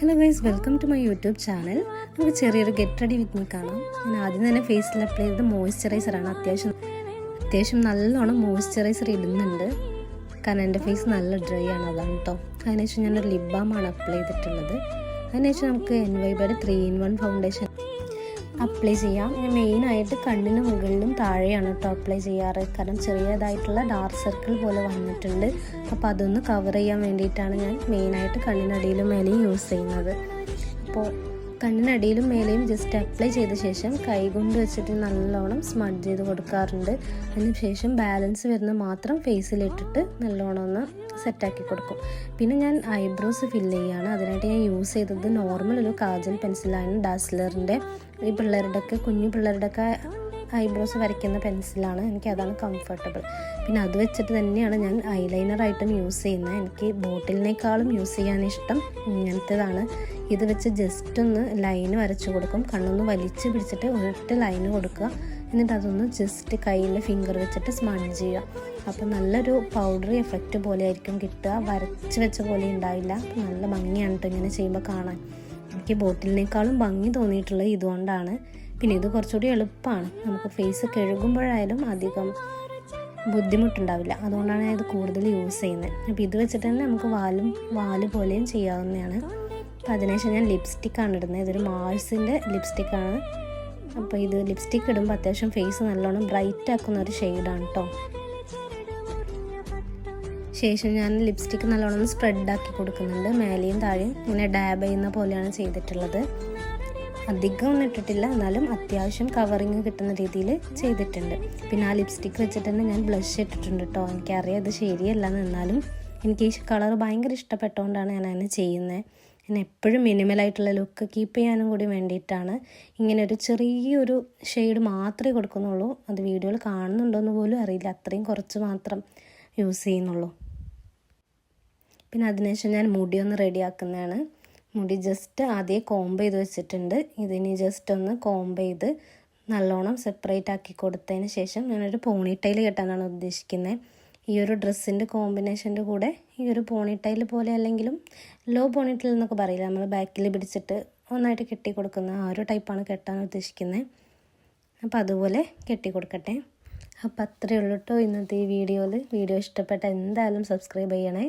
Hello guys, welcome to my YouTube channel. നമുക്ക് ചെറിയൊരു get ready with me കാണാം. ഞാൻ ആദ്യം തന്നെ ഫേസിൽ അപ്ലൈ ചെയ്തത് മോയ്സ്ചറൈസറാണ്. അത്യാവശ്യം നല്ലോണം മോയ്സ്ചറൈസർ ഇടുന്നുണ്ട്, കാരണം എൻ്റെ ഫേസ് നല്ല ഡ്രൈ ആണ്, അതാണ് കേട്ടോ. അതിനുശേഷം ഞാനൊരു ലിപ് ബാമാണ് അപ്ലൈ ചെയ്തിട്ടുള്ളത്. അതിനുശേഷം നമുക്ക് NYBയുടെ 3-in-1 ഫൗണ്ടേഷൻ അപ്ലൈ ചെയ്യാം. ഞാൻ മെയിനായിട്ട് കണ്ണിന് മുകളിലും താഴെയാണ് കേട്ടോ അപ്ലൈ ചെയ്യാറ്, കാരണം ചെറിയതായിട്ടുള്ള ഡാർക്ക് സർക്കിൾ പോലെ വന്നിട്ടുണ്ട്. അപ്പോൾ അതൊന്ന് കവർ ചെയ്യാൻ വേണ്ടിയിട്ടാണ് ഞാൻ മെയിനായിട്ട് കണ്ണിനടിയിലും മേലെയും യൂസ് ചെയ്യുന്നത്. അപ്പോൾ കണ്ണിനടിയിലും മേലെയും ജസ്റ്റ് അപ്ലൈ ചെയ്ത ശേഷം കൈ കൊണ്ട് വെച്ചിട്ട് നല്ലോണം സ്മഡ് ചെയ്ത് കൊടുക്കാറുണ്ട്. അതിന് ശേഷം ബാലൻസ് വരുന്ന മാത്രം ഫേസിലിട്ടിട്ട് നല്ലോണം ഒന്ന് സെറ്റാക്കി കൊടുക്കും. പിന്നെ ഞാൻ ഐബ്രോസ് ഫില്ല് ചെയ്യുകയാണ്. അതിനായിട്ട് ഞാൻ യൂസ് ചെയ്തത് നോർമൽ ഒരു കാജൽ പെൻസിലാണ്, ഡാസ്ലറിൻ്റെ. ഈ കുഞ്ഞു പിള്ളേരുടെയൊക്കെ ഐബ്രോസ് വരയ്ക്കുന്ന പെൻസിലാണ്, എനിക്കതാണ് കംഫർട്ടബിൾ. പിന്നെ അത് വെച്ചിട്ട് തന്നെയാണ് ഞാൻ ഐലൈനറായിട്ടും യൂസ് ചെയ്യുന്നത്. എനിക്ക് ബോട്ടിലിനേക്കാളും യൂസ് ചെയ്യാൻ ഇഷ്ടം ഇങ്ങനത്തേതാണ്. ഇത് വെച്ച് ജസ്റ്റ് ഒന്ന് ലൈന് വരച്ചു കൊടുക്കും. കണ്ണൊന്ന് വലിച്ച് പിടിച്ചിട്ട് ഒരൊറ്റ ലൈന് കൊടുക്കുക, എന്നിട്ട് അതൊന്ന് ജസ്റ്റ് കയ്യിലെ ഫിംഗർ വെച്ചിട്ട് സ്മഡ്ജ് ചെയ്യുക. അപ്പോൾ നല്ലൊരു പൗഡറി എഫക്റ്റ് പോലെ ആയിരിക്കും കിട്ടുക, വരച്ച് വെച്ച പോലെ ഉണ്ടാവില്ല. നല്ല ഭംഗിയാണ് കേട്ടോ ഇങ്ങനെ ചെയ്യുമ്പോൾ കാണാൻ. എനിക്ക് ബോട്ടിലിനേക്കാളും ഭംഗി തോന്നിയിട്ടുള്ളത് ഇതുകൊണ്ടാണ്. പിന്നെ ഇത് കുറച്ചുകൂടി എളുപ്പമാണ്, നമുക്ക് ഫേസ് കഴുകുമ്പോഴായാലും അധികം ബുദ്ധിമുട്ടുണ്ടാവില്ല. അതുകൊണ്ടാണ് ഞാൻ ഇത് കൂടുതൽ യൂസ് ചെയ്യുന്നത്. അപ്പോൾ ഇത് വെച്ചിട്ട് തന്നെ നമുക്ക് വാല് പോലെയും ചെയ്യാവുന്നതാണ്. അപ്പോൾ അതിനുശേഷം ഞാൻ ലിപ്സ്റ്റിക്കാണ് ഇടുന്നത്. ഇതൊരു മാൾസിൻ്റെ ലിപ്സ്റ്റിക്കാണ്. അപ്പോൾ ഇത് ലിപ്സ്റ്റിക്ക് ഇടുമ്പോൾ അത്യാവശ്യം ഫേസ് നല്ലോണം ബ്രൈറ്റ് ആക്കുന്ന ഒരു ഷെയ്ഡാണ് കേട്ടോ. ശേഷം ഞാൻ ലിപ്സ്റ്റിക്ക് നല്ലോണം സ്പ്രെഡാക്കി കൊടുക്കുന്നുണ്ട്, മേലെയും താഴെയും ഇങ്ങനെ ഡാബ് ചെയ്യുന്ന പോലെയാണ് ചെയ്തിട്ടുള്ളത്. അധികം ഒന്നും ഇട്ടിട്ടില്ല, എന്നാലും അത്യാവശ്യം കവറിങ് കിട്ടുന്ന രീതിയിൽ ചെയ്തിട്ടുണ്ട്. പിന്നെ ആ ലിപ്സ്റ്റിക്ക് വെച്ചിട്ട് തന്നെ ഞാൻ ബ്ലഷ് ഇട്ടിട്ടുണ്ട് കേട്ടോ. എനിക്കറിയാം ഇത് ശരിയല്ലെന്ന്, എന്നാലും എനിക്ക് ഈ കളർ ഭയങ്കര ഇഷ്ടപ്പെട്ടുകൊണ്ടാണ് ഞാൻ അങ്ങനെ ചെയ്യുന്നത്. ഞാൻ എപ്പോഴും മിനിമലായിട്ടുള്ള ലുക്ക് കീപ്പ് ചെയ്യാനും കൂടി വേണ്ടിയിട്ടാണ് ഇങ്ങനെ ഒരു ചെറിയൊരു ഷെയ്ഡ് മാത്രമേ കൊടുക്കുന്നുള്ളൂ. അത് വീഡിയോയിൽ കാണുന്നുണ്ടോയെന്ന് പോലും അറിയില്ല, അത്രയും കുറച്ച് മാത്രം യൂസ് ചെയ്യുന്നുള്ളൂ. പിന്നെ അതിനുശേഷം ഞാൻ മുടി ഒന്ന് റെഡിയാക്കുന്നതാണ്. മുടി ജസ്റ്റ് ആദ്യം കോംബ് ചെയ്ത് വെച്ചിട്ടുണ്ട്. ഇതിനി ജസ്റ്റ് ഒന്ന് കോംബ് ചെയ്ത് നല്ലോണം സെപ്പറേറ്റ് ആക്കി കൊടുത്തതിന് ശേഷം ഞാനൊരു പോണിറ്റൈൽ കെട്ടാനാണ് ഉദ്ദേശിക്കുന്നത്. ഈ ഒരു ഡ്രസ്സിൻ്റെ കോമ്പിനേഷൻ്റെ കൂടെ ഈ ഒരു പോണിറ്റൈൽ പോലെ, അല്ലെങ്കിലും ലോ പോണിറ്റൈൽ എന്നൊക്കെ പറയില്ല, നമ്മൾ ബാക്കിൽ പിടിച്ചിട്ട് ഒന്നായിട്ട് കെട്ടി കൊടുക്കുന്ന ആ ഒരു ടൈപ്പാണ് കെട്ടാൻ ഉദ്ദേശിക്കുന്നത്. അപ്പോൾ അതുപോലെ കെട്ടി കൊടുക്കട്ടെ. അപ്പോൾ അത്രയേ ഉള്ളൂ കേട്ടോ ഇന്നത്തെ ഈ വീഡിയോയിൽ. വീഡിയോ ഇഷ്ടപ്പെട്ട എന്തായാലും സബ്സ്ക്രൈബ് ചെയ്യണേ.